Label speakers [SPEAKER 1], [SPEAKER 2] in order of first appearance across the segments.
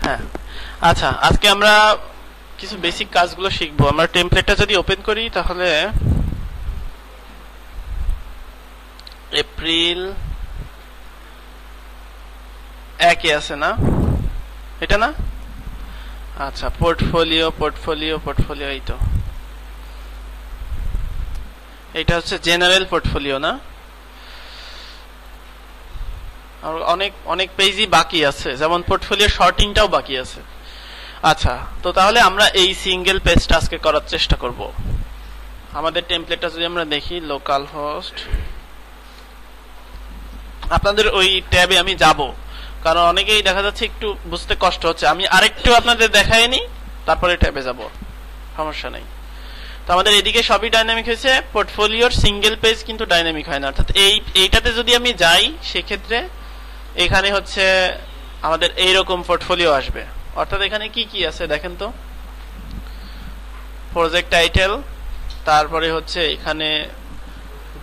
[SPEAKER 1] হ্যাঁ, আচ্ছা, আজকে আমরা কিছু বেসিক কাজগুলো শিখবো। আমরা টেমপ্লেটটা যদি ওপেন করি তাহলে এপ্রিল 1 আছে না, এটা না? আচ্ছা, পোর্টফোলিও পোর্টফোলিও পোর্টফোলিও, এই তো, এটা হচ্ছে জেনারেল পোর্টফোলিও না? আর অনেক অনেক পেজই বাকি আছে, যেমন পোর্টফোলিও শর্টিংটাও বাকি আছে। আচ্ছা, তো তাহলে আমরা এই সিঙ্গেল পেজটা আজকে করার চেষ্টা করব। আমাদের টেমপ্লেটটা যদি আমরা দেখি, লোকাল হোস্ট, আপনাদের ওই ট্যাবে আমি যাব, কারণ অনেকেই দেখা যাচ্ছে একটু বুঝতে কষ্ট হচ্ছে। আমি আরেকটু আপনাদের দেখাই নি, তারপরে ট্যাবে যাব, সমস্যা নেই। তো আমাদের এদিকে সবই ডাইনামিক হয়েছে, পোর্টফোলিওর সিঙ্গেল পেজ কিন্তু ডাইনামিক হয় না। অর্থাৎ এইটাতে যদি আমি যাই, সেক্ষেত্রে এখানে হচ্ছে আমাদের এইরকম পোর্টফোলিও আসবে। অর্থাৎ এখানে কি কি আছে দেখেন তো, প্রজেক্ট টাইটেল, তারপরে হচ্ছে এখানে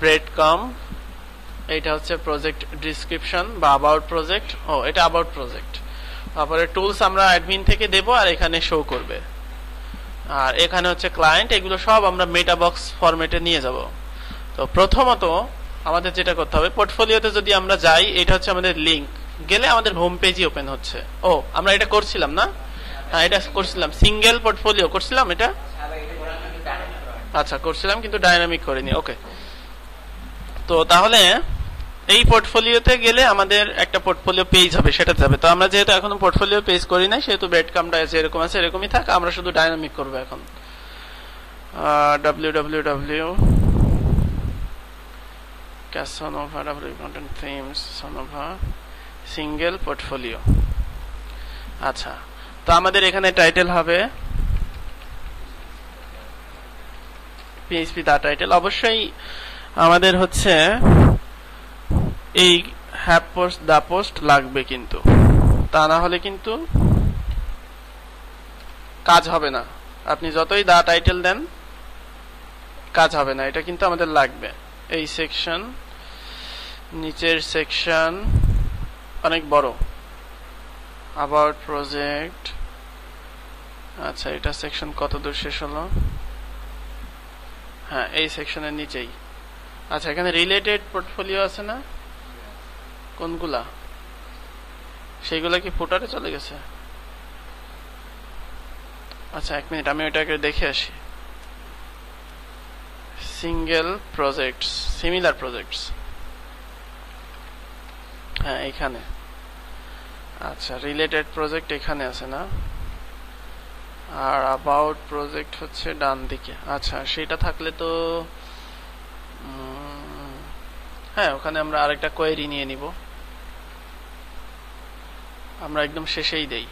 [SPEAKER 1] ব্রেড কম, এইটা হচ্ছে প্রজেক্ট ডিসক্রিপশন বা অ্যাবাউট প্রজেক্ট। ও, এটা অ্যাবাউট প্রজেক্ট। তারপরে টুলস আমরা অ্যাডমিন থেকে দেব, আর এখানে শো করবে। আর এখানে হচ্ছে ক্লায়েন্ট। এগুলো সব আমরা মেটাবক্স ফরম্যাটে নিয়ে যাব। তো প্রথমত আমাদের যেটা করতে হবে, পোর্টফোলিওতে যদি আমরা যাই, এটা হচ্ছে আমাদের লিংক, গেলে আমাদের হোম পেজই ওপেন হচ্ছে। ও, আমরা এটা করছিলাম না? হ্যাঁ, এটা করছিলাম, সিঙ্গেল পোর্টফোলিও করছিলাম এটা। আচ্ছা, করছিলাম কিন্তু ডাইনামিক করিনি। ওকে, তো তাহলে এই পোর্টফোলিওতে গেলে আমাদের একটা পোর্টফোলিও পেজ হবে, সেটা যাবে। তো আমরা যেহেতু এখনো পোর্টফোলিও পেজ করি নাই, সেহেতু ব্রেডক্রাম্বটা যেরকম আছে এরকমই থাক, আমরা শুধু ডাইনামিক করব এখন। www Casanova content themes Sonova single portfolio. আচ্ছা, তো আমাদের এখানে টাইটেল হবে পিএইচপি দা টাইটেল। অবশ্যই আমাদের হচ্ছে এই হ্যাভ পোস্ট দা পোস্ট লাগবে, কিন্তু তা না হলে কিন্তু কাজ হবে না। আপনি যতই দা টাইটেল দেন, কাজ হবে না। এটা কিন্তু আমাদের লাগবে। এই সেকশন, নিচের সেকশন অনেক বড়, অ্যাবাউট প্রজেক্ট। আচ্ছা, এটা সেকশন কত দূর শেষ হলো? হ্যাঁ, এই সেকশনের নিচেই। আচ্ছা, এখানে রিলেটেড পোর্টফোলিও আছে না? কোনগুলা? সেইগুলা কি ফুটারে চলে গেছে? আচ্ছা, 1 মিনিট, আমি ওইটাকে দেখে আসি। সিঙ্গেল প্রজেক্টস, সিমিলার প্রজেক্টস, হ্যাঁ এখানে। আচ্ছা, রিলেটেড প্রজেক্ট এখানে আছে না? আর অ্যাবাউট প্রজেক্ট হচ্ছে ডান দিকে। আচ্ছা, সেটা থাকলে তো হ্যাঁ, ওখানে আমরা আরেকটা কোয়েরি নিয়ে নিব। আমরা একদম শেষেই দেই।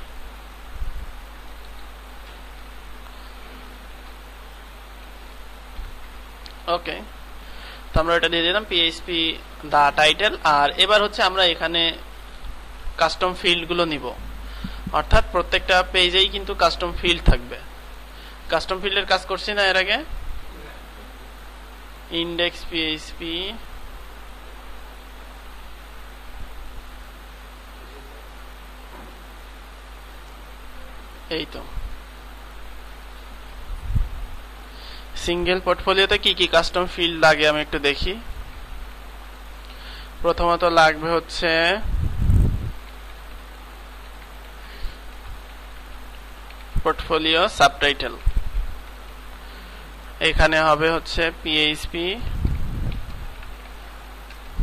[SPEAKER 1] ওকে, তো আমরা এটা দিয়ে দিলাম পিএইচপি দা টাইটেল। আর এবার হচ্ছে আমরা এখানে কাস্টম ফিল্ড গুলো নিব। অর্থাৎ প্রত্যেকটা পেজেই কিন্তু কাস্টম ফিল্ড থাকবে। কাস্টম ফিল্ডের কাজ করছি না এর আগে? ইন্ডেক্স পিএইচপি, এই তো। সিঙ্গেল পোর্টফোলিওতে কি কি কাস্টম ফিল্ড লাগে আমি একটু দেখি। প্রথমত লাগবে হচ্ছে পোর্টফোলিও সাবটাইটেল। এখানে হবে হচ্ছে পিএইচপি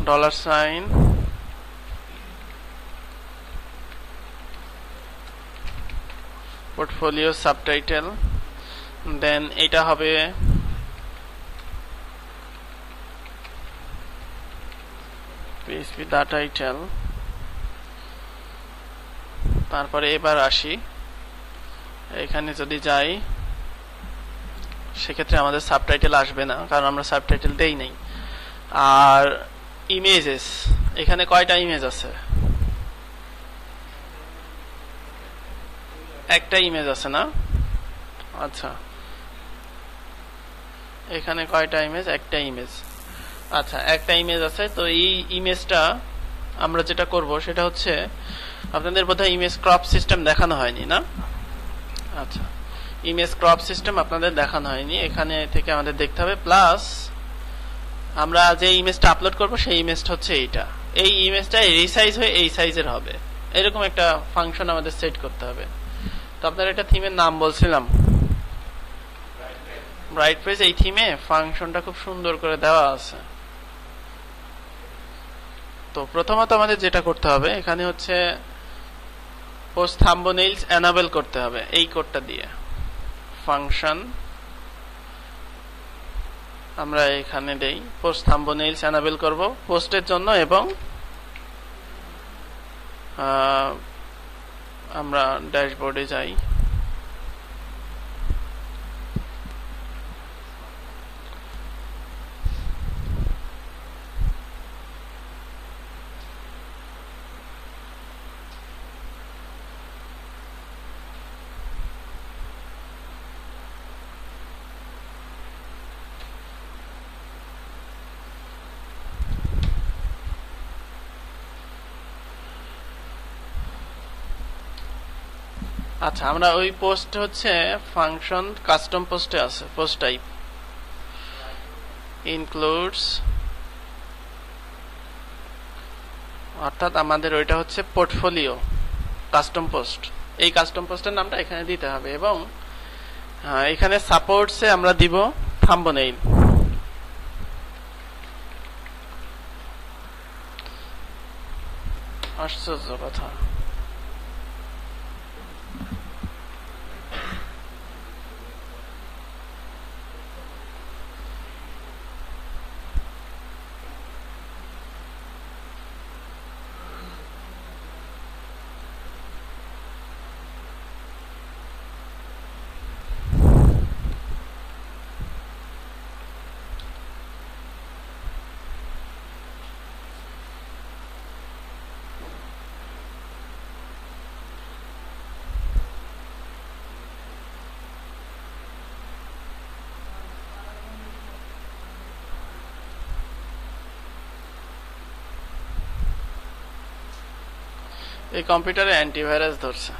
[SPEAKER 1] $, পোর্টফোলিও সাবটাইটেল। দেন এটা হবে পিএইচপি দা টাইটেল। তারপরে এবার আসি, এখানে যদি যাই, সেক্ষেত্রে আমাদের সাবটাইটেল আসবে না, কারণ আমরা সাবটাইটেল দেই নাই। আর ইমেজেস, এখানে কয়টা ইমেজ আছে? একটা ইমেজ আছে না? আচ্ছা, এখানে কয়টা ইমেজ? একটা ইমেজ। আচ্ছা, একটা ইমেজ আছে। তো এই ইমেজটা আমরা যেটা করব সেটা হচ্ছে আপনাদের বোধহয় ইমেজ ক্রপ সিস্টেম দেখানো হয়নি না? আচ্ছা, ইমেজ ক্রপ সিস্টেম আপনাদের দেখানো হয়নি, এখানে থেকে আমাদের দেখতে হবে। প্লাস আমরা যে ইমেজটা আপলোড করব সেই ইমেজটা হচ্ছে এইটা, এই ইমেজটা রিসাইজ হয়ে এই সাইজের হবে, এরকম একটা ফাংশন আমাদের সেট করতে হবে। তো আপনার এটা থিমের নাম বলছিলাম ব্রাইট পেজ। এই থিমে ফাংশনটা খুব সুন্দর করে দেওয়া আছে। তো প্রথমত আমাদের যেটা করতে হবে এখানে হচ্ছে পোস্ট থাম্বনেইলস এনাবেল করতে হবে এই কোডটা দিয়ে। ফাংশন আমরা এখানে দেই পোস্ট থাম্বনেইলস এনাবেল করব পোস্টের জন্য, এবং আমরা ড্যাশবোর্ডে যাই। আচ্ছা, আমরা ওই পোস্ট হচ্ছে ফাংশন কাস্টম পোস্টে আছে, পোস্ট টাইপ ইনক্লুডস, অর্থাৎ আমাদের ওইটা হচ্ছে পোর্টফোলিও কাস্টম পোস্ট। এই কাস্টম পোস্টের নামটা এখানে দিতে হবে, এবং এখানে সাপোর্টসে আমরা দিব থাম্বনেইল। আশ্চর্য কথা, এই কম্পিউটারে অ্যান্টিভাইরাস ধরছে।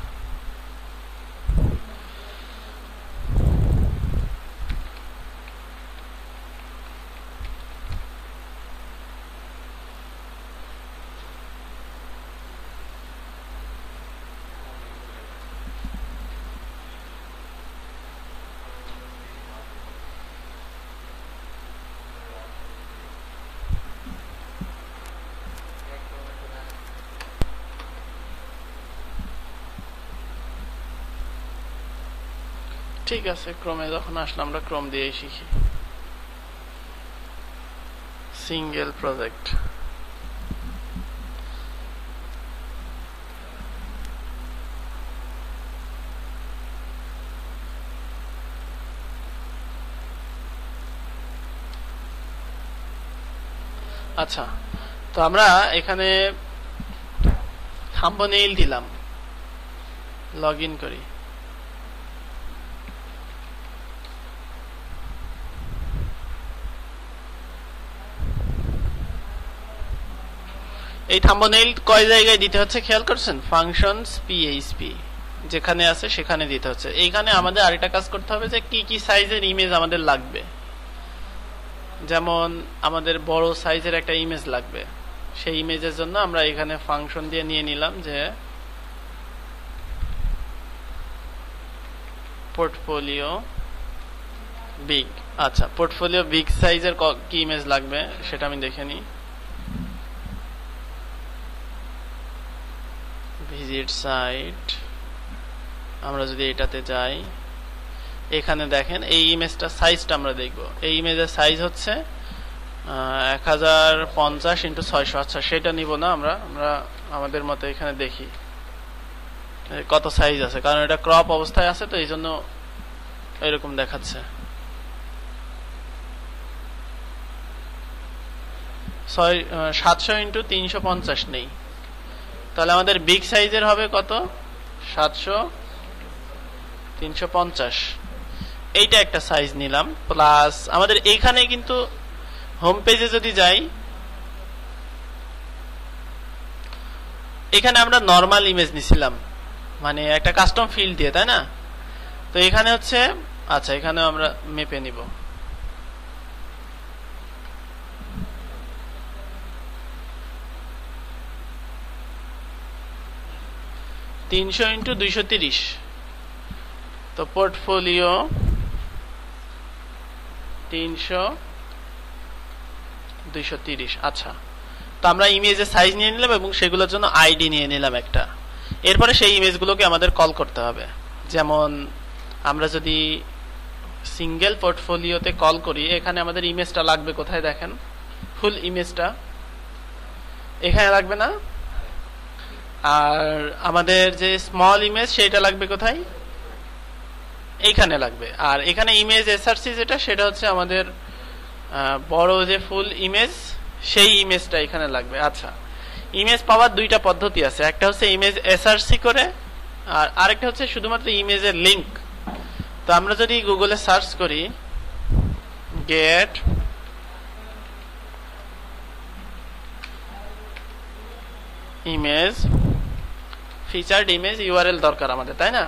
[SPEAKER 1] ঠিক আছে, ক্রমে যখন আসলে আমরা ক্রম দিয়েই শিখি। সিঙ্গেল প্রজেক্ট, আচ্ছা। তো আমরা এখানে থাম্বনেইল দিলাম, লগ ইন করি। এই থাম্বনেইল কয় জায়গায় দিতে হচ্ছে খেয়াল করছেন? ফাংশনস পিএইচপি যেখানে আছে সেখানে দিতে হচ্ছে। এইখানে আমাদের আরেকটা কাজ করতে হবে যে কি কি সাইজের ইমেজ আমাদের লাগবে। যেমন আমাদের বড় সাইজের একটা ইমেজ লাগবে, সেই ইমেজের জন্য আমরা এখানে ফাংশন দিয়ে নিয়ে নিলাম যে পোর্টফোলিও বিগ। আচ্ছা, পোর্টফোলিও বিগ সাইজের কি ইমেজ লাগবে সেটা আমি দেখে নিই। ভিজিট সাইট, আমরা যদি এটাতে যাই, এখানে দেখেন এই ইমেজটা সাইজটা আমরা দেখব। এই ইমেজের সাইজ হচ্ছে 1050x600। আচ্ছা, সেটা নিব না, আমরা আমাদের মতো এখানে দেখি কত সাইজ আছে, কারণ এটা ক্রপ অবস্থায় আছে, তো এই জন্য এরকম দেখাচ্ছে। 700x350 নেই, তাহলে আমাদের বিগ সাইজের হবে কত? 700x350। এইটা একটা সাইজ নিলাম। প্লাস আমাদের এইখানে কিন্তু হোম পেজে যদি যাই, এখানে আমরা নরমাল ইমেজ নিছিলাম, মানে একটা কাস্টম ফিল্ড দিয়ে, তাই না? তো এখানে হচ্ছে আচ্ছা এখানে আমরা মেপে নিব। তিনশো ইন্টু 230, তো পোর্টফোলিও 300 230। আচ্ছা, তো আমরা ইমেজের সাইজ নিয়ে নিলাম এবং সেগুলোর জন্য আইডি নিয়ে নিলাম একটা। এরপরে সেই ইমেজগুলোকে আমাদের কল করতে হবে। যেমন আমরা যদি সিঙ্গেল পোর্টফোলিওতে কল করি, এখানে আমাদের ইমেজটা লাগবে কোথায় দেখেন, ফুল ইমেজটা এখানে লাগবে না, আর আমাদের যে স্মল ইমেজ সেটা লাগবে কোথায়, এইখানে লাগবে। আর এখানে ইমেজ এসআরসি যেটা, সেটা হচ্ছে আমাদের বড় যে ফুল ইমেজ, সেই ইমেজটা এখানে লাগবে। আচ্ছা, ইমেজ পাওয়ার দুইটা পদ্ধতি আছে, একটা হচ্ছে ইমেজ এসআরসি করে, আর আরেকটা হচ্ছে শুধুমাত্র ইমেজের লিংক। তো আমরা যদি গুগলে সার্চ করি get image, featured image URL দরকার আমাদের, তাই না?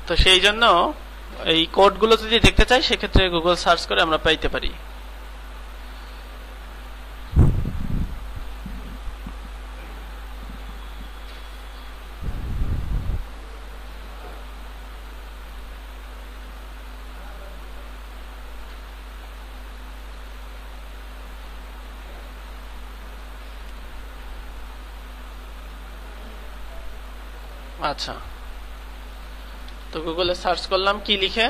[SPEAKER 1] তো সেই জন্য এই কোডগুলো যদি দেখতে চাই, সেক্ষেত্রে গুগল সার্চ করে আমরা পাইতে পারি। আচ্ছা, তো গুগলে সার্চ করলাম কি লিখে,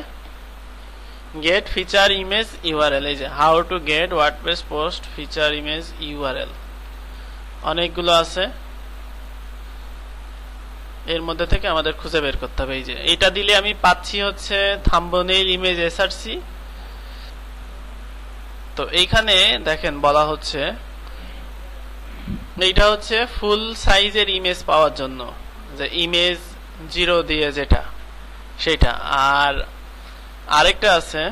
[SPEAKER 1] গেট ফিচার ইমেজ ইউআরএল। এই যে how to get WordPress post feature image URL, অনেকগুলো আছে, এর মধ্যে থেকে আমাদের খুঁজে বের করতে হবে। এই যে এটা দিলে আমি পাচ্ছি হচ্ছে থাম্বনেইল ইমেজ এসআরসি। তো এইখানে দেখেন বলা হচ্ছে এইটা হচ্ছে ফুল সাইজের ইমেজ পাওয়ার জন্য, যে ইমেজ 0 দিয়ে যেটা সেটা। আর আরেকটা আছে,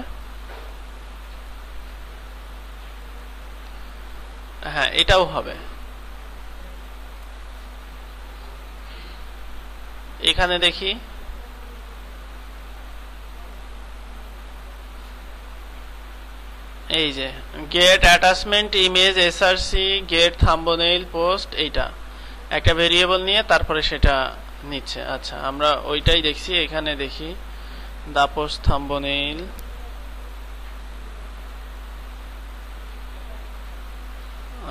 [SPEAKER 1] হ্যাঁ এটাও হবে। এখানে দেখি এই যে get attachment image SRC get thumbnail post, এইটা একটা ভেরিয়েবল নিয়ে তারপরে সেটা নিচ্ছে। আচ্ছা, আমরা ওইটাই দেখছি। এখানে দেখি দা পোস্ট থাম্বনেইল,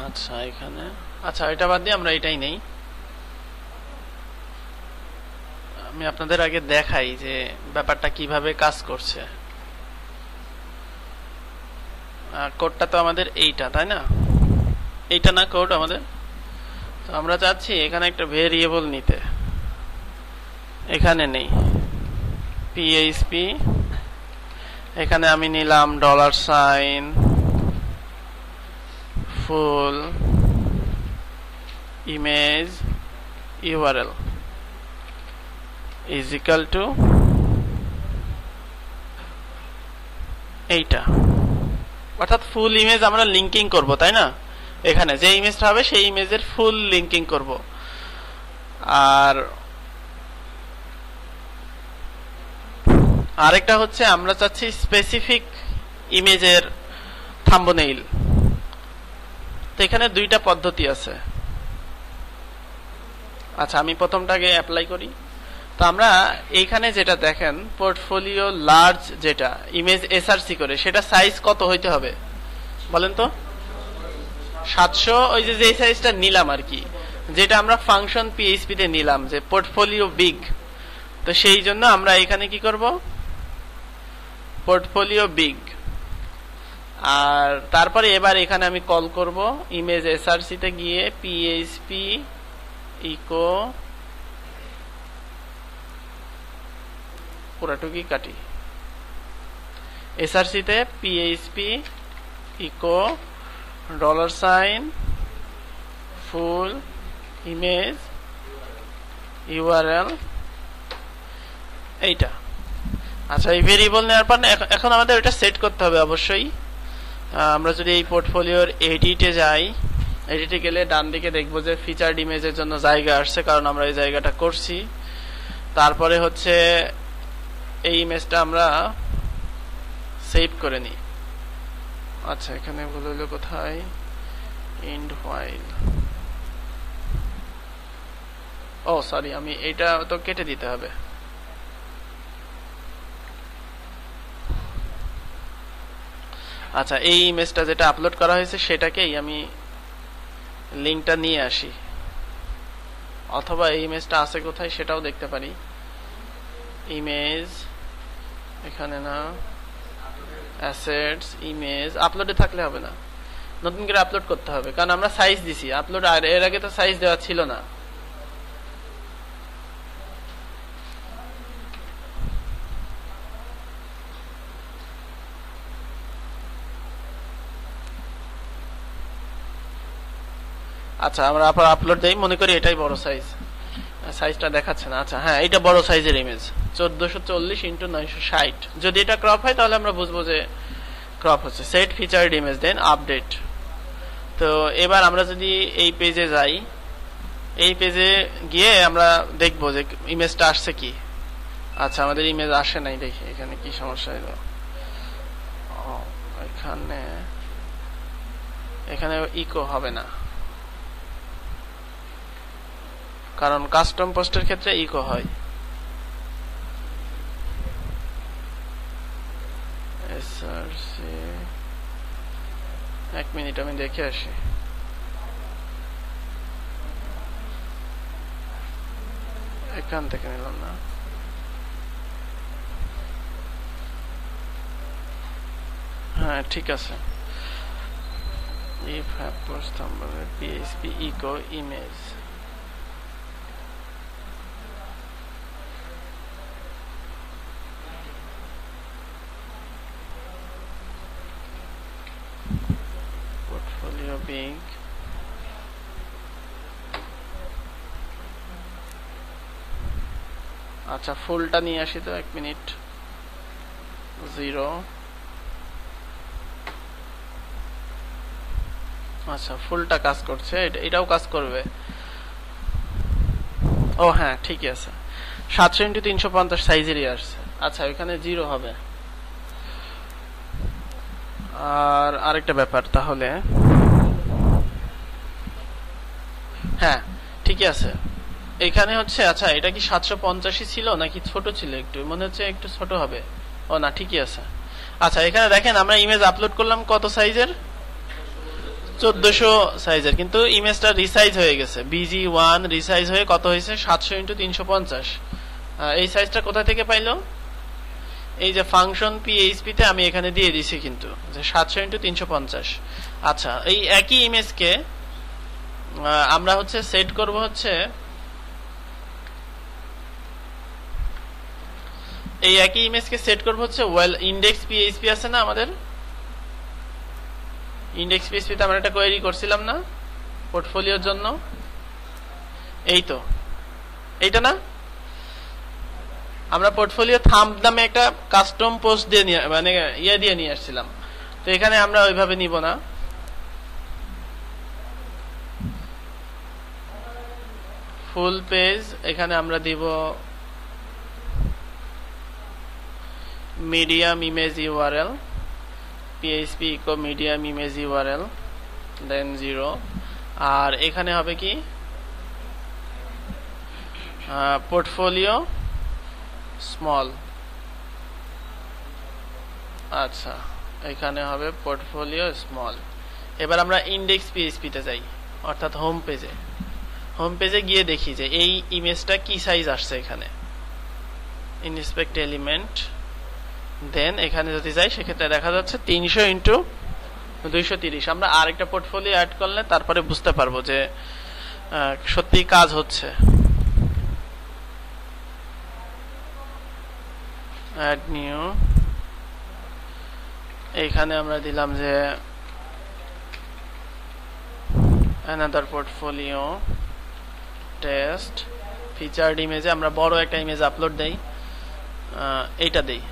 [SPEAKER 1] আচ্ছা এখানে, আচ্ছা এটা বাদ দিয়ে আমরা এটাই নেই। আমি আপনাদের আগে দেখাই যে ব্যাপারটা কিভাবে কাজ করছে। কোডটা তো আমাদের এইটা, তাই না? এইটা না কোড আমাদের। তো আমরা চাচ্ছি এখানে একটা ভেরিয়েবল নিতে, এখানে নেই পিএইচপি, এখানে আমি নিলাম $, full image URL is equal to এইটা, অর্থাৎ ফুল ইমেজ আমরা লিঙ্কিং করব, তাই না? এখানে যে ইমেজটা হবে সেই ইমেজের ফুল লিঙ্কিং করব। আর আরেকটা হচ্ছে আমরা চাচ্ছি স্পেসিফিক ইমেজের থাম্বনেইল। তো এখানে দুইটা পদ্ধতি আছে। আচ্ছা, আমি প্রথমটাকে অ্যাপ্লাই করি। তো আমরা এইখানে যেটা দেখেন পোর্টফোলিও লার্জ, যেটা ইমেজ এসআরসি করে, সেটা সাইজ কত হইতে হবে বলেন তো? 700, ওই যে সাইজটা নিলাম আর কি, যেটা আমরা ফাংশন পিএইচপি তে নিলাম যে পোর্টফোলিও বিগ। তো সেই জন্য আমরা এখানে কি করব, পোর্টফোলিও বিগ। আর তারপরে এবার এখানে আমি কল করব ইমেজ এসআরসি তে গিয়ে পিএইচপি ইকো, পুরাটুকি কাটি, এসআরসি তে PHP eco $, full image URL, এইটা। আচ্ছা, এই ভেরিয়েবল নেওয়ার পর এখন আমাদের এটা সেট করতে হবে অবশ্যই। আমরা যদি এই পোর্টফোলিওর এডিটে যাই, এডিটে গেলে ডান দিকে দেখবো যে ফিচার্ড ইমেজের জন্য জায়গা আসছে, কারণ আমরা এই জায়গাটা করছি। তারপরে হচ্ছে এই ইমেজটা আমরা সেভ করে নিই। আচ্ছা, এখানে ভুল হলো কোথায়, ইন্ড হোয়াইল, ও সরি, আমি এটা তো কেটে দিতে হবে। আচ্ছা, এই ইমেজটা যেটা আপলোড করা হয়েছে সেটাকেই আমি লিঙ্কটা নিয়ে আসি, অথবা এই ইমেজটা আছে কোথায় সেটাও দেখতে পারি। ইমেজ এখানে না, অ্যাসেটস, ইমেজ, আপলোডে থাকলে হবে না, নতুন করে আপলোড করতে হবে, কারণ আমরা সাইজ দিছি আপলোড, আর এর আগে তো সাইজ দেওয়া ছিল না। আচ্ছা, আমরা আবার আপলোড দেই, মনে করি এটাই বড় সাইজ, সাইজটা দেখাচ্ছে না। আচ্ছা হ্যাঁ, এটা বড় সাইজের ইমেজ, 1440x960। যদি এটা ক্রপ হয় তাহলে আমরা বুঝবো যে ক্রপ হচ্ছে। সেট ফিচার্ড ইমেজ, দেন আপডেট। তো এবার আমরা যদি এই পেজে যাই, এই পেজে গিয়ে আমরা দেখবো যে ইমেজটা আসছে কি। আচ্ছা, আমাদের ইমেজ আসে নাই, দেখি এখানে কি সমস্যা হলো। এখানে ইকো হবে না, কারণ কাস্টম পোস্টের ক্ষেত্রে ইকো হয়। এক মিনিট, আমি দেখে আসি। এখান থেকে নিলাম না, হ্যাঁ ঠিক আছে। if have post number php echo image, portfolio big, আচ্ছা ফুলটা নিয়ে আসি তো, এক মিনিট। 0, আচ্ছা ফুলটা কাজ করছে, এটাও কাজ করবে। ও হ্যাঁ ঠিকই আছে, 700x350 সাইজেরই আসছে। আচ্ছা, এখানে 0 হবে। আর আরেকটা ব্যাপার, তাহলে হ্যাঁ ঠিকই আছে এখানে হচ্ছে। আচ্ছা, এটা কি 750 ছিল নাকি ছোট ছিল? একটু মনে হচ্ছে একটু ছোট হবে। ও না, ঠিকই আছে। আচ্ছা, এখানে দেখেন আমরা ইমেজ আপলোড করলাম কত সাইজের, 1400 সাইজের, কিন্তু ইমেজটা রিসাইজ হয়ে গেছে। BG1 রিসাইজ হয়ে কত হয়েছে, 700x350। এই সাইজটা কোথা থেকে পাইলো? এই যে ফাংশন PHP তে আমি এখানে দিয়ে দিছি, কিন্তু যে 700x350। আচ্ছা, এই একই ইমেজকে আমরা হচ্ছে সেট করব হচ্ছে, এই একই ইমেজকে সেট করব হচ্ছে ওয়েল ইন্ডেক্স PHP আছে না আমাদের, ইন্ডেক্স PHP তে আমরা একটা কোয়েরি করছিলাম না পোর্টফোলিওর জন্য, এই তো এইটা না, আমরা পোর্টফোলিও থাম্ব নামে একটা কাস্টম পোস্ট দিয়ে মানে ইয়ে দিয়ে নিয়ে আসছিলাম। তো এখানে আমরা ওইভাবে নিব না, ফুল পেজ এখানে আমরা দিব medium image URL, PHP echo medium image URL, then 0। আর এখানে হবে কি, পোর্টফোলিও স্মল। আচ্ছা, এখানে হবে পোর্টফোলিও স্মল। এবার আমরা ইন্ডেক্স PHP তে যাই, অর্থাৎ হোম পেজে। হোম পেজে গিয়ে দেখি যে এই ইমেজটা কি সাইজ আসছে এখানে, ইনস্পেক্ট এলিমেন্ট, দেন এখানে যদি যাই সেক্ষেত্রে দেখা যাচ্ছে 300x230। আমরা আরেকটা পোর্টফোলিও অ্যাড করলে তারপরে বুঝতে পারবো যে সত্যি কাজ হচ্ছে। অ্যাড নিউ, এইখানে আমরা দিলাম যে another portfolio test featured image, আমরা বড় একটা ইমেজ আপলোড দেই, এইটা দেই।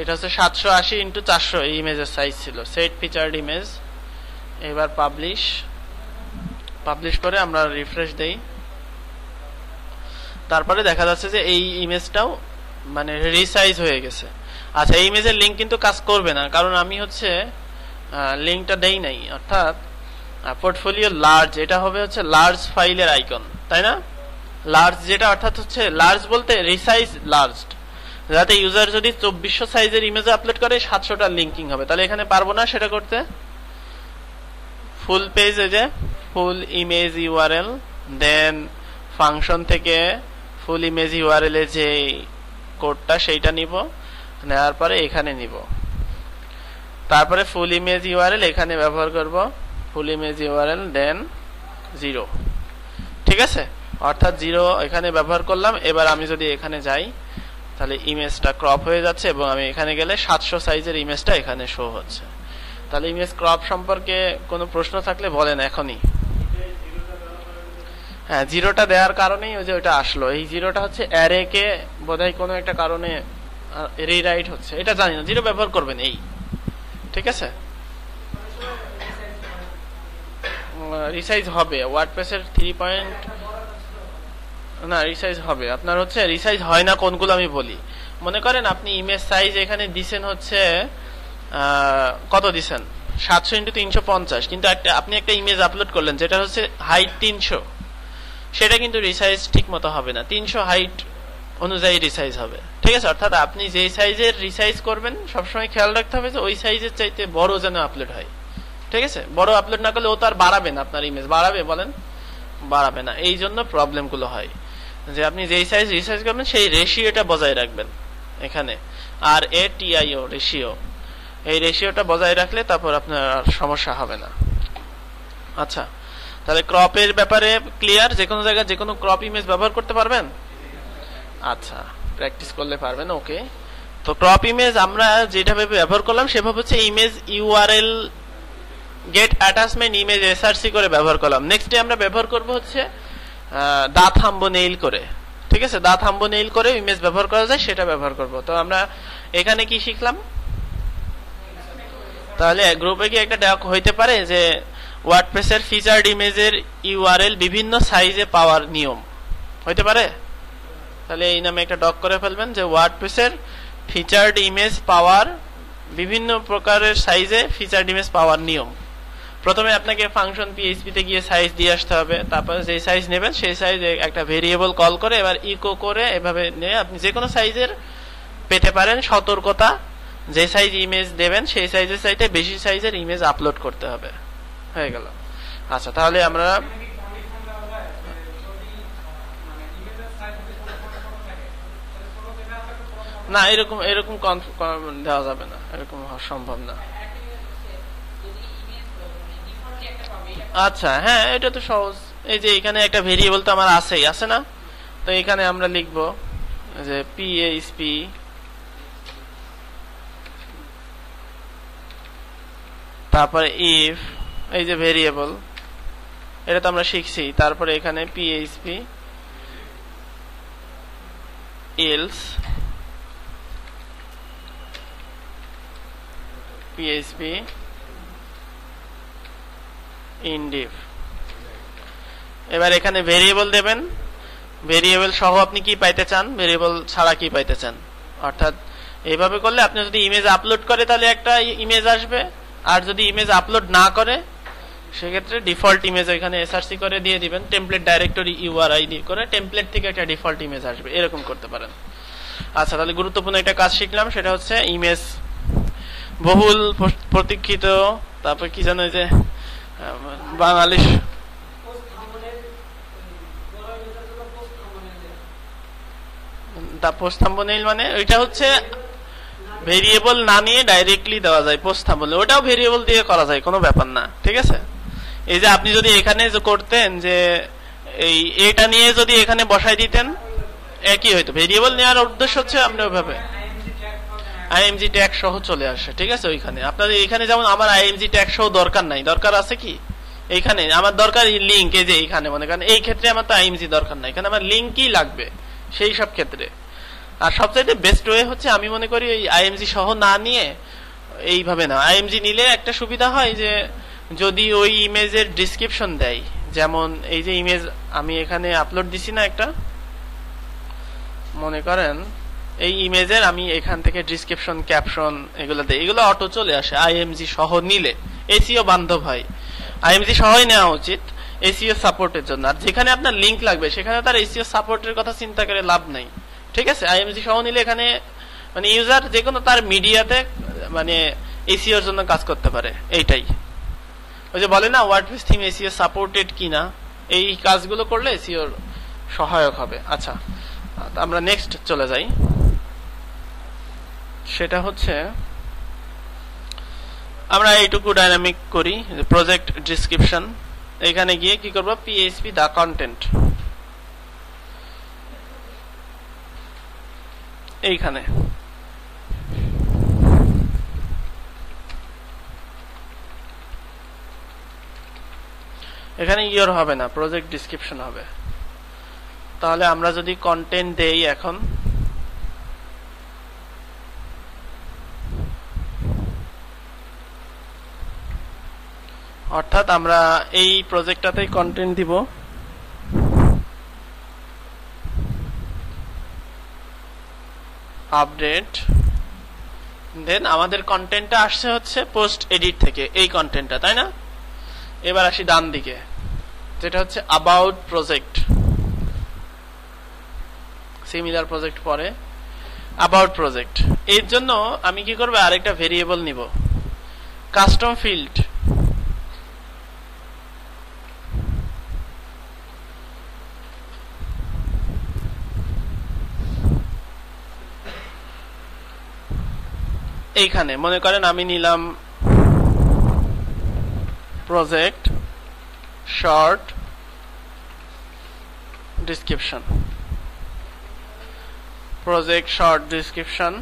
[SPEAKER 1] এটা হচ্ছে 780 × 400 এই ইমেজের সাইজ ছিল, সেট ফিচার্ড ইমেজ। এবার পাবলিশ করে আমরা রিফ্রেশ দেই, তারপরে দেখা যাচ্ছে যে এই ইমেজটাও মানে রিসাইজ হয়ে গেছে। আচ্ছা, এই ইমেজের লিঙ্ক কিন্তু কাজ করবে না, কারণ আমি হচ্ছে লিঙ্কটা দেই নাই, অর্থাৎ পোর্টফোলিও লার্জ, এটা হবে হচ্ছে লার্জ ফাইলের আইকন, তাই না? লার্জ যেটা অর্থাৎ হচ্ছে লার্জ বলতে রিসাইজ লার্জ, যাতে ইউজার যদি 2400 সাইজের ইমেজ আপলোড করে 700টা লিঙ্কিং হবে। তাহলে এখানে পারবো না সেটা করতে। ফুল পেজ, এই যে ফুল ইমেজ ইউআরএল, দেন ফাংশন থেকে ফুল ইমেজ ইউআরএল এর যে কোডটা সেইটা নিব, নেওয়ার পরে এখানে নিব, তারপরে ফুল ইমেজ ইউআরএল এখানে ব্যবহার করব, ফুল ইমেজ ইউআরএল দেন 0, ঠিক আছে? অর্থাৎ 0 এখানে ব্যবহার করলাম। এবার আমি যদি এখানে যাই তাহলে ইমেজটা ক্রপ হয়ে যাচ্ছে এবং আমি এখানে গেলে 700 সাইজের ইমেজটা এখানে শো হচ্ছে। তাহলে ইমেজ ক্রপ সম্পর্কে কোনো প্রশ্ন থাকলে বলেন এখনই। হ্যাঁ, 0টা দেওয়ার কারণেই ওই যে ওটা আসলো। এই 0টা হচ্ছে অ্যারে কে বোধহয় কোনো একটা কারণে রিরাইট হচ্ছে, এটা জানি না। 0 ব্যবহার করবেন এই, ঠিক আছে? রিসাইজ হবে ওয়ার্ডপ্রেসের 3 না, রিসাইজ হবে আপনার হচ্ছে, রিসাইজ হয় না কোনগুলো আমি বলি। মনে করেন আপনি ইমেজ সাইজ এখানে দিছেন হচ্ছে কত দিছেন, 700 × 350, কিন্তু আপনি একটা ইমেজ আপলোড করলেন যেটা হচ্ছে হাইট 300, সেটা কিন্তু রিসাইজ ঠিক মতো হবে না, 300 হাইট অনুযায়ী রিসাইজ হবে, ঠিক আছে? অর্থাৎ আপনি যেই সাইজের রিসাইজ করবেন সবসময় খেয়াল রাখতে হবে যে ওই সাইজের চাইতে বড় যেন আপলোড হয়, ঠিক আছে? বড় আপলোড না করলে ও তো আর বাড়াবে না, আপনার ইমেজ বাড়াবে বলেন? বাড়াবে না। এই জন্য প্রবলেমগুলো হয় যে আপনি যেই সাইজ রিসাইজ করবেন সেই রেশিওটা বজায় রাখবেন এখানে, আর ATIO রেশিও, এই রেশিওটা বজায় রাখলে তারপর আপনার সমস্যা হবে না। আচ্ছা, তাহলে ক্রপের ব্যাপারে ক্লিয়ার? যে কোনো জায়গায় যে কোনো ক্রপ ইমেজ ব্যবহার করতে পারবেন? আচ্ছা, প্র্যাকটিস করলে পারবেন। ওকে, তো ক্রপ ইমেজ আমরা যেভাবে ব্যবহার করলাম সেভাবে হচ্ছে image URL get attachment image SRC করে ব্যবহার করলাম। নেক্সটে আমরা ব্যবহার করব হচ্ছে দা থাম্বনেইল করে, ঠিক আছে? দা থাম্বনেইল করে ইমেজ ব্যবহার করা যায় সেটা ব্যবহার করব। তো আমরা এখানে কি শিখলাম? তাহলে গ্রুপে কি একটা ডাক হইতে পারে যে ওয়ার্ডপ্রেসের ফিচার্ড ইমেজের ইউআরএল বিভিন্ন সাইজে পাওয়ার নিয়ম হইতে পারে? তাহলে এই নামে একটা ডক করে ফেলবেন যে ওয়ার্ডপ্রেসের ফিচার্ড ইমেজ পাওয়ার বিভিন্ন প্রকারের সাইজে ফিচার্ড ইমেজ পাওয়ার নিয়ম। প্রথমে আপনাকে ফাংশন PHP তে গিয়ে সাইজ দিয়ে আসতে হবে, তারপর যে সাইজ নেবেন সেই সাইজে একটা ভেরিয়েবল কল করে এবার ইকো করে এভাবে নিয়ে আপনি যে কোনো সাইজের পেতে পারেন। সতর্কতা, যে সাইজ ইমেজ দেবেন সেই সাইজের চাইতে বেশি সাইজের ইমেজ আপলোড করতে হবে। হয়ে গেল। আচ্ছা, তাহলে আমরা না, এরকম দেওয়া যাবে না, এরকম হওয়া সম্ভব না। আচ্ছা, হ্যাঁ, এটা তো সহজ। এই যে এখানে একটা ভেরিয়েবল তো আমার আছেই, আছে না? তো এখানে আমরা লিখব যে PHP তারপরে ইফ, এই যে ভেরিয়েবল, এটা তো আমরা শিখছি। তারপরে এখানে PHP else, PHP ইনডিফ। এবার এখানে ভেরিয়েবল দেবেন, ভেরিয়েবল সহ আপনি কি পাইতে চান, ভেরিয়েবল ছাড়া কি পাইতে চান। অর্থাৎ এইভাবে করলে আপনি যদি ইমেজ আপলোড করে তাহলে একটা ইমেজ আসবে, আর যদি ইমেজ আপলোড না করে সেক্ষেত্রে ডিফল্ট ইমেজ এখানে SRC করে দিয়ে দিবেন, টেমপ্লেট ডাইরেক্টরি URI করে টেমপ্লেট থেকে একটা ডিফল্ট ইমেজ আসবে, এরকম করতে পারেন। আচ্ছা, তাহলে গুরুত্বপূর্ণ একটা কাজ শিখলাম, সেটা হচ্ছে ইমেজ বহুল প্রতীক্ষিত, তারপর কি জানো যে বাংলাদেশ পোস্ট থাম্বনেইল মানে ওইটা হচ্ছে ভেরিয়েবল না নিয়ে ডাইরেক্টলি দেওয়া যায় পোস্ট থাম্বনেইল, ওটাও ভেরিয়েবল দিয়ে করা যায়, কোনো ব্যাপার না, ঠিক আছে? এই যে আপনি যদি এখানে যে করতেন যে এটা নিয়ে যদি এখানে বসাই দিতেন একই হইতো। ভেরিয়েবল নেওয়ার উদ্দেশ্য হচ্ছে আমরা ওইভাবে IMG ট্যাগ সহ চলে আসে, ঠিক আছে? ওইখানে আপনাদের এখানে যেমন আমার IMG ট্যাগ সহ দরকার নাই, দরকার আছে কি এইখানে আমার দরকার লিঙ্ক, এই যে এইখানে মনে করেন এই ক্ষেত্রে আমার তো IMG দরকার নাই, এখানে আমার লিঙ্কই লাগবে সেই সব ক্ষেত্রে। আর সবচাইতে বেস্ট ওয়ে হচ্ছে আমি মনে করি এই আইএমজি সহ না নিয়ে এইভাবে না, আইএমজি নিলে একটা সুবিধা হয় যে যদি ওই ইমেজের ডিসক্রিপশন দেয়, যেমন এই যে ইমেজ আমি এখানে আপলোড দিছি না একটা, মনে করেন এই ইমেজের আমি এখান থেকে ডিসক্রিপশন ক্যাপশন এগুলো দেই, এগুলো অটো চলে আসে আইএমজি সহ নিলে। এসইও বান্ধব হয়, আইএমজি সহই নেওয়া উচিত এসইও সাপোর্টের জন্য। আর যেখানে আপনার লিংক লাগবে সেখানে তার এসইও সাপোর্টের কথা চিন্তা করে লাভ নাই, ঠিক আছে। আইএমজি সহ নিলে এখানে মানে ইউজার যে কোনো তার মিডিয়াতে মানে এসইওর জন্য কাজ করতে পারে, এইটাই। ওই যে বলে না ওয়ার্ডপ্রেস থিম এসইও সাপোর্টেড কিনা, এই কাজগুলো করলে এসইওর সহায়ক হবে। আচ্ছা, আমরা নেক্সট চলে যাই। সেটা হচ্ছে আমরা এইটুকু ডাইনামিক করি, প্রজেক্ট ডিসক্রিপশন। এখানে গিয়ে কি করব, পিএইচপি দা কন্টেন্ট, এইখানে এখানে ইয়োর হবে না, প্রজেক্ট ডিসক্রিপশন হবে। তাহলে আমরা যদি কন্টেন্ট দেই এখন, অর্থাৎ আমরা এই প্রজেক্টটাতেই কন্টেন্ট দিব, আপডেট, দেন আমাদের কন্টেন্টটা আসছে হচ্ছে পোস্ট এডিট থেকে, এই কন্টেন্টটা, তাই না? এবার আসি ডান দিকে, যেটা হচ্ছে অ্যাবাউট প্রজেক্ট, সিমিলার প্রজেক্ট পরে অ্যাবাউট প্রজেক্ট। এর জন্য আমি কি করব, আরেকটা ভেরিয়েবল নিব, কাস্টম ফিল্ড। এইখানে মনে করেন আমি নিলাম project short description, project short description.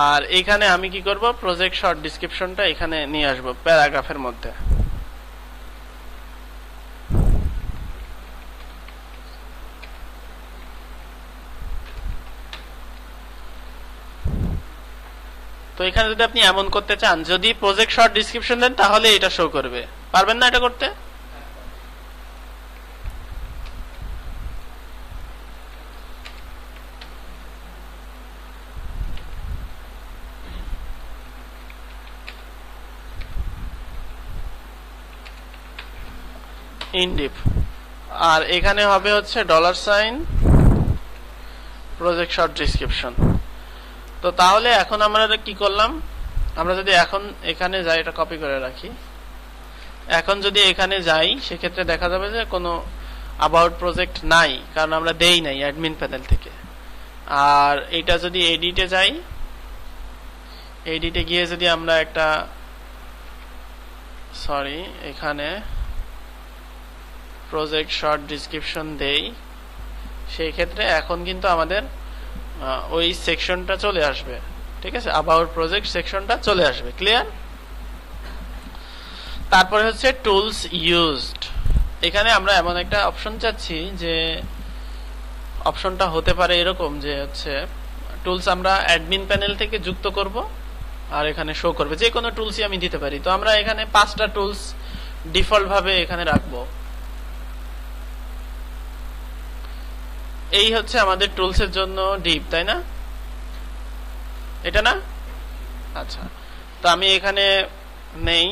[SPEAKER 1] আর এখানে আমি কি করব, প্রজেক্ট শর্ট ডিসক্রিপশনটা এখানে নিয়ে আসবো প্যারাগ্রাফের মধ্যে। তো এখানে যদি আপনি এমন করতে চান, যদি প্রজেক্ট শর্ট ডিসক্রিপশন দেন তাহলে এটা শো করবে, পারবেন না এটা করতে? ইনডিপ, আর এখানে হবে হচ্ছে $, প্রজেক্ট শর্ট ডিসক্রিপশন। তো তাহলে এখন আমরা কি করলাম, আমরা যদি এখন এখানে যাই, এটা কপি করে রাখি, এখন যদি এখানে যাই সেক্ষেত্রে দেখা যাবে যে কোনো অ্যাবাউট প্রজেক্ট নাই, কারণ আমরা দেই নাই অ্যাডমিন প্যানেল থেকে। আর এটা যদি এডিটে যাই, এডিটে গিয়ে যদি আমরা একটা এখানে প্রজেক্ট শর্ট ডিসক্রিপশন দেই, সেই ক্ষেত্রে এখন কিন্তু আমাদের ওই সেকশনটা চলে আসবে, ঠিক আছে, অ্যাবাউট প্রজেক্ট সেকশনটা চলে আসবে। ক্লিয়ার? তারপরে হচ্ছে টুলস ইউজড। এখানে আমরা এমন একটা অপশন চাচ্ছি যে অপশনটা হতে পারে এরকম যে হচ্ছে টুলস আমরা অ্যাডমিন প্যানেল থেকে যুক্ত করব, আর এখানে শো করবে, যে কোনো টুলসই আমি দিতে পারি। তো আমরা এখানে 5টা টুলস ডিফল্ট ভাবে এখানে রাখবো। এই হচ্ছে আমাদের টুলসের জন্য ডিপ, তাই না? এটা না? আচ্ছা, তো আমি এখানে নেই,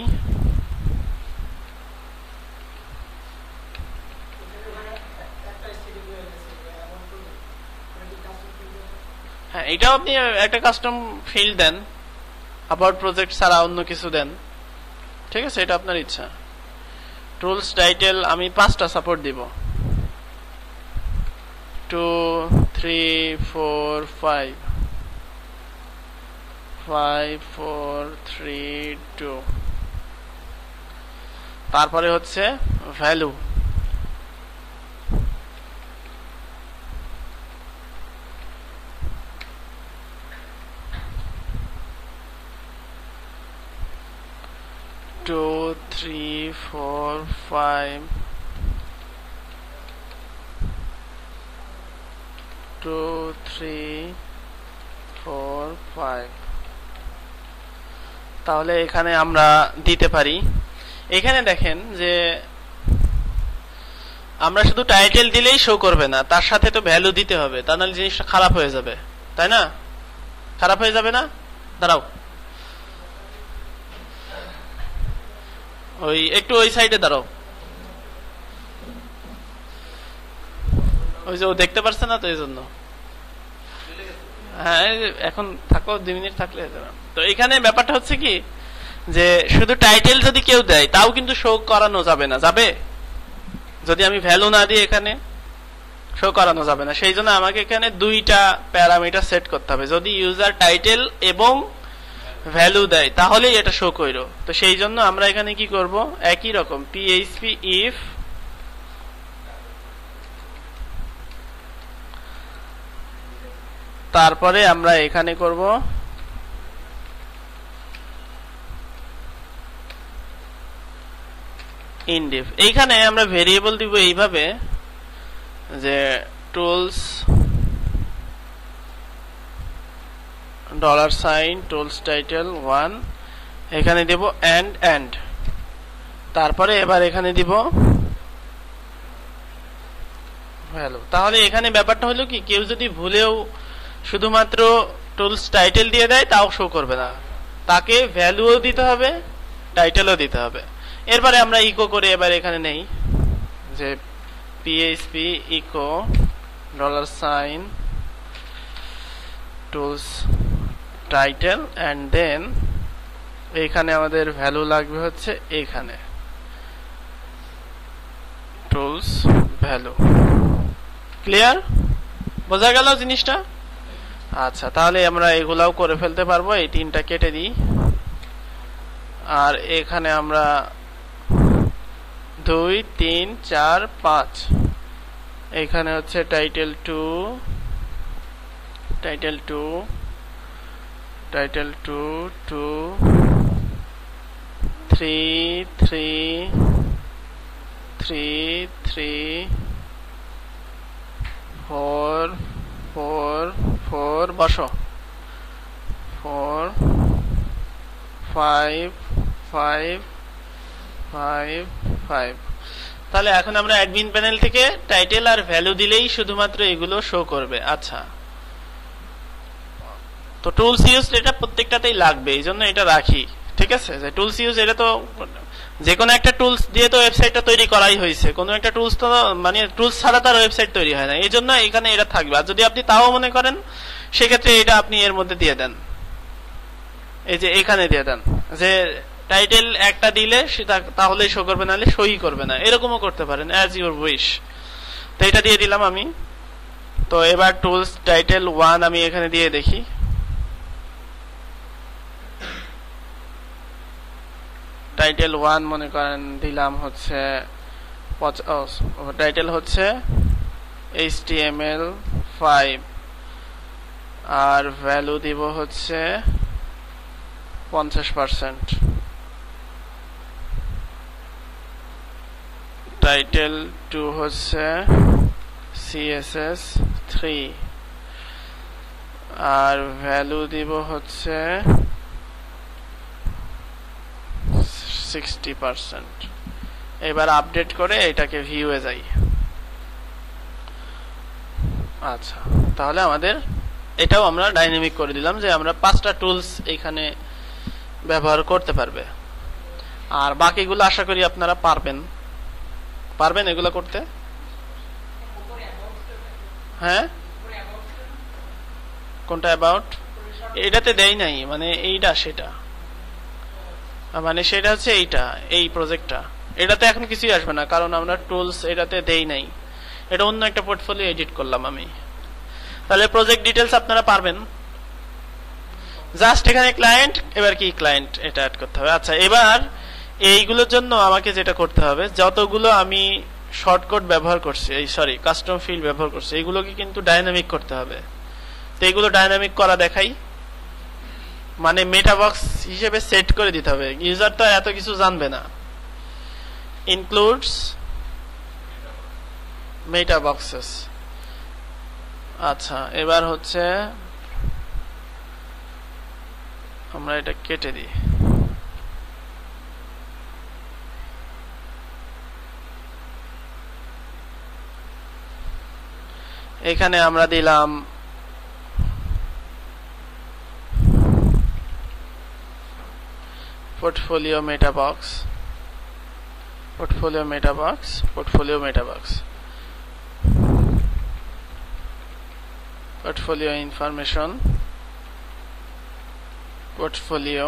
[SPEAKER 1] হ্যাঁ এটাও আপনি একটা কাস্টম ফিল্ড দেন, অ্যাবাউট প্রজেক্ট ছাড়া অন্য কিছু দেন, ঠিক আছে, এটা আপনার ইচ্ছা। টুলস টাইটেল আমি 5টা সাপোর্ট দিব, 2 3 4 5 5 4 3 2। তারপরে হচ্ছে value, two, three, four, five, 2 3 4 5 তাহলে এখানে আমরা দিতে পারি। এখানে দেখেন যে আমরা শুধু টাইটেল দিলেই শো করবে না, তার সাথে তো ভ্যালু দিতে হবে, তা নাহলে জিনিসটা খারাপ হয়ে যাবে, তাই না? খারাপ হয়ে যাবে না? দাঁড়াও, ওই একটু ওই সাইডে দাঁড়াও, ওই যে ও দেখতে পারছে না তো এই জন্য। হ্যাঁ এখন থাকো, 2 মিনিট থাকলে। তো এখানে ব্যাপারটা হচ্ছে কি যে শুধু টাইটেল যদি কেউ দেয় তাও কিন্তু শো করানো যাবে না, যাবে? যদি আমি ভ্যালু না দিই এখানে শো করানো যাবে না। সেই জন্য আমাকে এখানে 2টা প্যারামিটার সেট করতে হবে। যদি ইউজার টাইটেল এবং ভ্যালু দেয় তাহলেই এটা শো করো। তো সেই জন্য আমরা এখানে কি করব, একই রকম php if তারপরে আমরা এখানে করব ইনডিফ। এইখানে আমরা ভেরিয়েবল দিব এইভাবে যে টুলস $tools title 1, এখানে দেব and তারপরে এবার এখানে দিব ভ্যালু। তাহলে এখানে ব্যাপারটা হলো কি, কেউ যদি ভুলেও শুধুমাত্র টুলস টাইটেল দিয়ে দেয় তাও শো করবে না, তাকে ভ্যালুও দিতে হবে, টাইটেলও দিতে হবে। এরপরে আমরা ইকো করে এবার এখানে নেই যে php echo $tools title and then এইখানে আমাদের ভ্যালু লাগবে হচ্ছে এইখানে টুলস ভ্যালু। ক্লিয়ার? বোঝা গেল জিনিসটা? আচ্ছা, তাহলে আমরা এগুলাও করে ফেলতে পারবো। এই 3টা কেটে দিই, আর এখানে আমরা 2 3 4 5 এখানে হচ্ছে টাইটেল 2 2 3 3 3 3 4 4 4 বসো 4 5 5 5 5। তাহলে এখন আমরা অ্যাডমিন প্যানেল থেকে টাইটেল আর ভ্যালু দিলেই শুধুমাত্র এগুলো শো করবে। আচ্ছা, তো টুলস ইউজ এটা প্রত্যেকটাতেই লাগবে, এই জন্য এটা রাখি। ঠিক আছে, যে টুলস ইউজ এটা তো যে কোনো একটা টুলস দিয়ে তো ওয়েবসাইটটা তৈরি করাই হয়েছে, কোনো একটা টুলস তো মানে টুলস ছাড়া তার ওয়েবসাইট তৈরি হয় না, এই জন্য এখানে এটা থাকবে। আর যদি আপনি তাও মনে করেন সেক্ষেত্রে এটা আপনি এর মধ্যে দিয়ে দেন, এই যে এখানে দিয়ে দেন যে টাইটেল একটা দিলে সেটা তাহলে শো করবে, নাহলে শোই করবে না, এরকমও করতে পারেন, অ্যাজ ইউর উইশ। তো এটা দিয়ে দিলাম আমি। তো এবার টুলস টাইটেল 1 আমি এখানে দিয়ে দেখি। টাইটেল 1 মনে করেন দিলাম হচ্ছে টাইটেল হচ্ছে HTML5 আর ভ্যালু দিব হচ্ছে 50%। টাইটেল 2 হচ্ছে CSS3 আর ভ্যালু দিব হচ্ছে 60%। এবার আপডেট করে এটাকে ভিউয়ে যাই। আচ্ছা, তাহলে আমাদের এটাও আমরা ডাইনামিক করে দিলাম যে আমরা 5টা টুলস এখানে ব্যবহার করতে পারবে। আর বাকিগুলো আশা করি আপনারা পারবেন এগুলো করতে। হ্যাঁ, কোনটা অ্যাবাউট? এটাতে দেই নাই, মানে এইটা সেটা, মানে সেটা হচ্ছে এইটা, এই প্রজেক্টটা, এটাতে এখন কিছুই আসবে না কারণ আমরা টুলস এটাতে দেই নাই, এটা অন্য একটা পোর্টফোলিও এডিট করলাম আমি। তাহলে প্রজেক্ট ডিটেলস আপনারা পারবেন, জাস্ট এখানে ক্লায়েন্ট, এবার কি ক্লায়েন্ট এটা অ্যাড করতে হবে। আচ্ছা, এবার এইগুলোর জন্য আমাকে যেটা করতে হবে, যতগুলো আমি শর্টকাট ব্যবহার করছি, এই সরি কাস্টম ফিল্ড ব্যবহার করছি, এগুলোকে কিন্তু ডাইনামিক করতে হবে। তো এগুলো ডাইনামিক করা দেখাই, মানে মেটা বক্স হিসেবে সেট করে দিতে হবে, ইউজার তো এত কিছু জানবে না। ইনক্লুডস মেটা বক্সেস, আচ্ছা, এবার হচ্ছে আমরা এটা কেটে দিই। এখানে আমরা দিলাম পোর্টফোলিও মেটা বক্স, পোর্টফোলিও মেটা বক্স, পোর্টফোলিও মেটা বক্স, পোর্টফোলিও ইনফরমেশন, পোর্টফোলিও।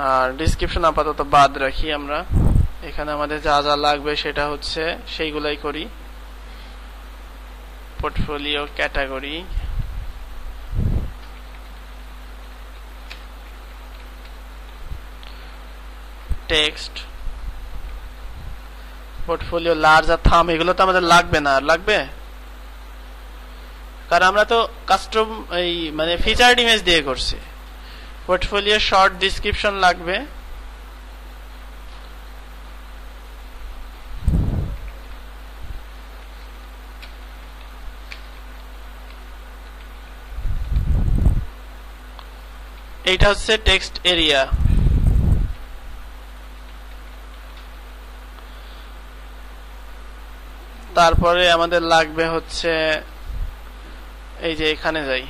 [SPEAKER 1] আর ডেসক্রিপশন আপাতত বাদ রাখি আমরা। এখানে আমাদের যা যা লাগবে সেটা হচ্ছে সেইগুলাই করি। Portfolio category, text, portfolio large আর থাম, এগুলো তো আমাদের লাগবে না। আর লাগবে কারণ আমরা তো কাস্টম এই মানে ফিচার্ড ইমেজ দিয়ে করছি। পোর্টফোলিও শর্ট ডেসক্রিপশন লাগবে, এইটা হচ্ছে টেক্সট এরিয়া। তারপরে আমাদের লাগবে হচ্ছে এই যে এখানে যাই,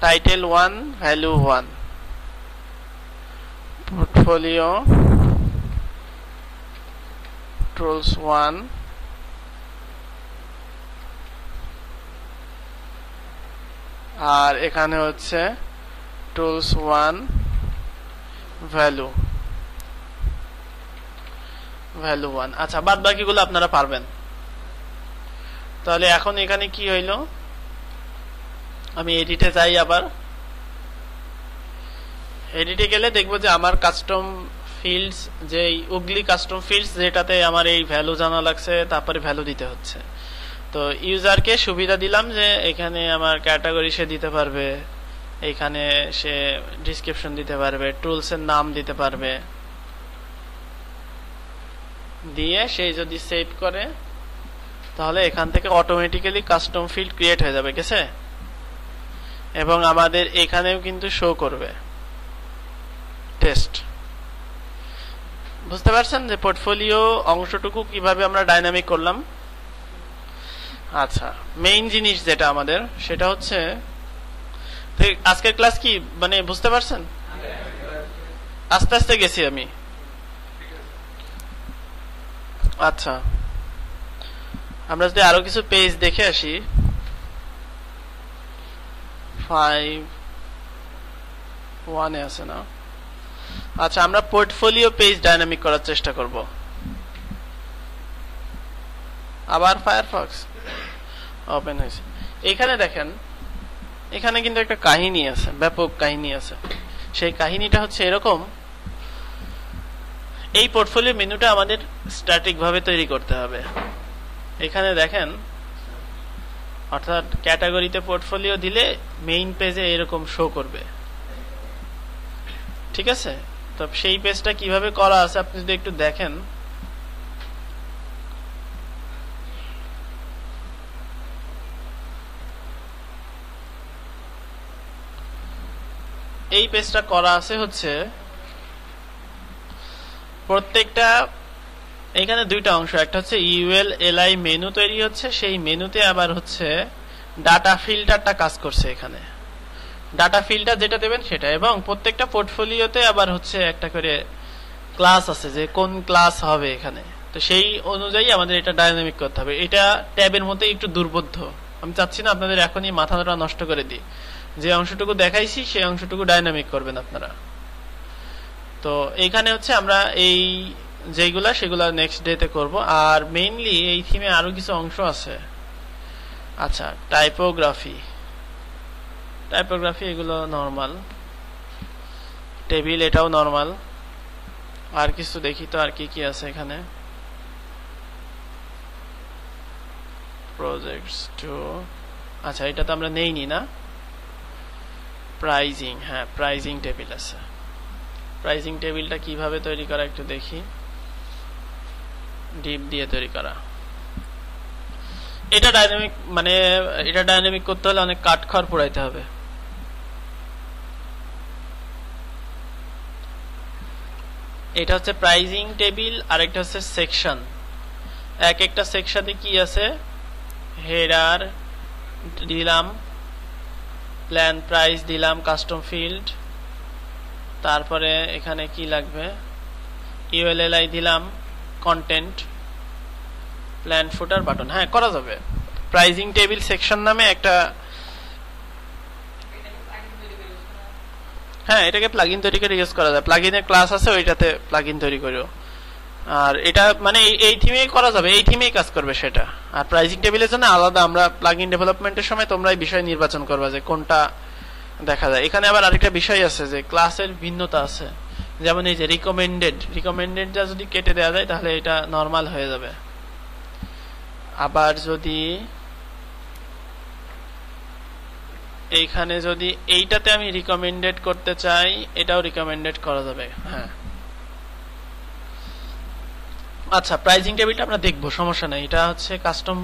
[SPEAKER 1] টাইটেল 1 ভ্যালু 1, পোর্টফোলিও টুলস 1, আর এখানে হচ্ছে টুলস 1 ভ্যালু 1। আচ্ছা, বাদ বাকিগুলো আপনারা পারবেন। তাহলে এখন এখানে কি হইল, আমি এডিটে যাই। আবার এডিটে গেলে দেখবো যে আমার কাস্টম ফিল্ডস, যে উগলি কাস্টম ফিল্ডস, যেটাতে আমার এই ভ্যালু জানা লাগছে, তারপরে ভ্যালু দিতে হচ্ছে। তো ইউজারকে সুবিধা দিলাম যে এখানে আমার ক্যাটাগরি সে দিতে পারবে, এখানে সে ডেসক্রিপশন দিতে পারবে, টুলসের নাম দিতে পারবে, দিয়ে সে যদি সেভ করে তাহলে এখান থেকে অটোমেটিক্যালি কাস্টম ফিল্ড ক্রিয়েট হয়ে যাবে, গেছে? এবং আমাদের এখানেও কিন্তু শো করবে টেস্ট। বুঝতে পারছেন যে পোর্টফোলিও অংশটুকু কিভাবে আমরা ডাইনামিক করলাম? আচ্ছা, মেইন জিনিস যেটা আমাদের সেটা হচ্ছে, আজকের ক্লাস কি মানে বুঝতে পারছেন? আস্তে আস্তে গেছি আমি। আচ্ছা, আমরা যদি আরো কিছু পেজ দেখে আসি, 5.1 এ আছে না? আচ্ছা, আমরা পোর্টফোলিও পেজ ডাইনামিক করার চেষ্টা করব। আবার ফায়ারফক্স ওপেন হয়েছে। এখানে দেখেন, এখানে কিন্তু একটা কাহিনী আছে, ব্যাপক কাহিনী আছে। সেই কাহিনীটা হচ্ছে এরকম, এই পোর্টফোলিও মেনুটা আমাদের স্ট্যাটিক ভাবে তৈরি করতে হবে। এখানে দেখেন, অর্থাৎ ক্যাটাগরিতে পোর্টফোলিও দিলে মেইন পেজে এরকম শো করবে, ঠিক আছে? তো সেই পেজটা কিভাবে করা আছে আপনি যদি একটু দেখেন, এই পেজটা করা আছে হচ্ছে প্রত্যেকটা, এখানে দুইটা অংশ, একটা হচ্ছে ইউএল এলআই মেনু তৈরি হচ্ছে, সেই মেনুতে আবার হচ্ছে ডাটা ফিল্টারটা কাজ করছে। এখানে ডাটা ফিল্টার যেটা দেবেন সেটা, এবং প্রত্যেকটা পোর্টফোলিওতে আবার হচ্ছে একটা করে ক্লাস আছে, যে কোন ক্লাস হবে এখানে। তো সেই অনুযায়ী আমাদের এটা ডাইনামিক করতে হবে। এটা ট্যাবের মধ্যে একটু দুর্বোধ্য, আমি চাচ্ছি না আপনাদের এখনই মাথাটা নষ্ট করে দিই। যে অংশটুকু দেখাইছি সেই অংশটুকু ডাইনামিক করবেন আপনারা। তো এইখানে হচ্ছে আমরা এই যেগুলা সেগুলা নেক্সট ডে তে করব। আর মেইনলি এই থিমে আরো কিছু অংশ আছে। আচ্ছা, টাইপোগ্রাফি, টাইপোগ্রাফি এগুলো নরমাল, টেবিল এটাও নরমাল। আর কিছু দেখি তো আর কি কি আছে এখানে। প্রজেক্টস টু, আচ্ছা এটা তো আমরা নেইনি না। প্রাইজিং, হ্যাঁ প্রাইজিং টেবিল আছে। প্রাইজিং টেবিলটা কিভাবে তৈরি করা একটু দেখি। ডিপ দিয়ে তৈরি করা, এটা ডাইনামিক, মানে এটা ডাইনামিক করতে হলে অনেক কাঠখড় পোড়াইতে হবে। এটা হচ্ছে প্রাইজিং টেবিল, আর একটা হচ্ছে সেকশন। এক একটা সেকশনে কি আছে, হেডার দিলাম, প্ল্যান প্রাইস দিলাম, কাস্টম ফিল্ড, তারপরে এখানে কি লাগবে, ইউএলএলআই দিলাম, কন্টেন্ট, প্ল্যান ফুটার বাটন। হ্যাঁ, করা যাবে। প্রাইজিং টেবিল সেকশন নামে একটা, হ্যাঁ এটাকে প্লাগইন তৈরি করে ইউজ করা যায়। প্লাগইনের ক্লাস আছে, ওইটাতে প্লাগইন তৈরি করো। আর এটা মানে এই থিমেই করা যাবে, এই থিমেই কাজ করবে সেটা। আর প্রাইজিং টেবিলের জন্য আলাদা আমরা প্লাগইন ডেভেলপমেন্টের সময় তোমরা এই বিষয় নির্বাচন করবা যে কোনটা দেখা যায়। এখানে আবার আরেকটা বিষয় আছে যে ক্লাসের ভিন্নতা আছে, যেমন এই যে রিকমেন্ডেডটা যদি কেটে দেওয়া যায় তাহলে এটা নরমাল হয়ে যাবে। আবার যদি এইখানে যদি এইটাতে আমি রিকমেন্ডেড করতে চাই, এটাও রিকমেন্ডেড করা যাবে। হ্যাঁ, আচ্ছা প্রাইজিং টেবিলটা আমরা দেখবো, সমস্যা নাই। এটা হচ্ছে কাস্টম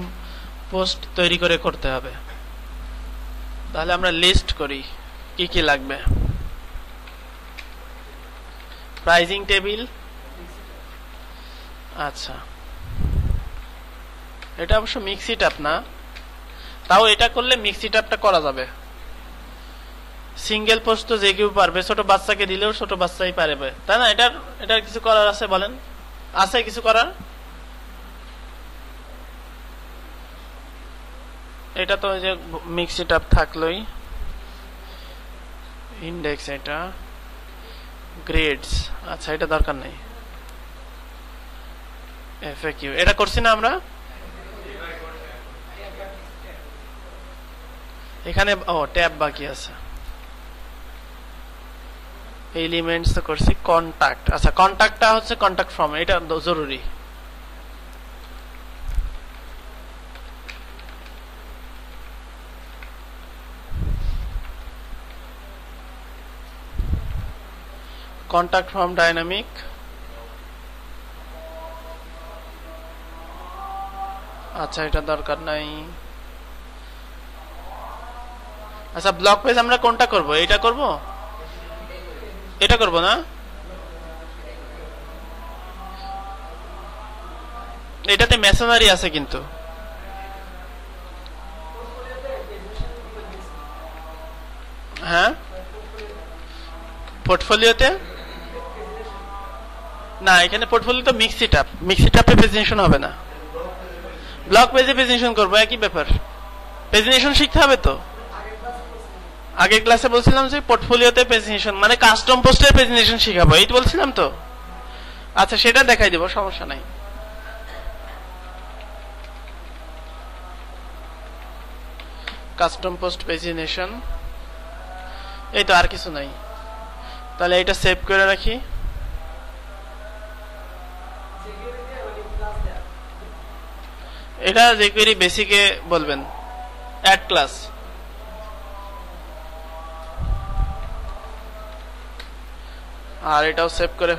[SPEAKER 1] পোস্ট তৈরি করে করতে হবে। তাহলে আমরা লিস্ট করি কি কি লাগবে। প্রাইজিং টেবিল, আচ্ছা এটা অবশ্য মিক্সি ট্যাব না, তাও এটা করলে মিক্সি ট্যাবটা করা যাবে। সিঙ্গেল পোস্ট তো যে কেউ পারবে, ছোট বাচ্চাকে দিলেও ছোট বাচ্চাই পারবে, তাই না? এটার কিছু করার আছে বলেন, আছে কিছু করার? এটা তো ওই যে মিক্সি ট্যাব থাকলোই, ইন্ডেক্স, এটা গ্রেডস, আচ্ছা এটা দরকার নেই। এফএকিউ এটা করছি না আমরা এখানে, ও ট্যাব বাকি আছে। এলিমেন্টস তো করছি। কন্টাক্ট, আচ্ছা কন্টাক্টটা হচ্ছে কন্টাক্ট ফর্ম, এটা জরুরি। কন্টাক্ট ফর্ম ডাইনামিক, আচ্ছা এটা দরকার নাই। আচ্ছা ব্লক পেজ আমরা কোনটা করব, এটা করব, এটা করব না, এটাতে মেসেনারি আছে কিন্তু। হ্যাঁ পোর্টফোলিওতে না, এখানে পোর্টফোলিও তো মিক্সি ট্যাবে প্রেজেন্টেশন হবে না, ব্লক পেজে প্রেজেন্টেশন করব, একই ব্যাপার। প্রেজেন্টেশন শিখতে হবে তো। আগের ক্লাসে বলছিলাম যে পোর্টফোলিওতে প্রেজেন্টেশন মানে কাস্টম পোস্টের প্রেজেন্টেশন শিখাবো, এই বলছিলাম তো। আচ্ছা সেটা দেখাই দেব, সমস্যা নাই। কাস্টম পোস্ট প্রেজেন্টেশন, এই তো, আর কিছু নাই। তাহলে এটা সেভ করে রাখি। এটা যে কোয়েরি বেসিকে বলবেন অ্যাড ক্লাস, আর এটাও সেভ করে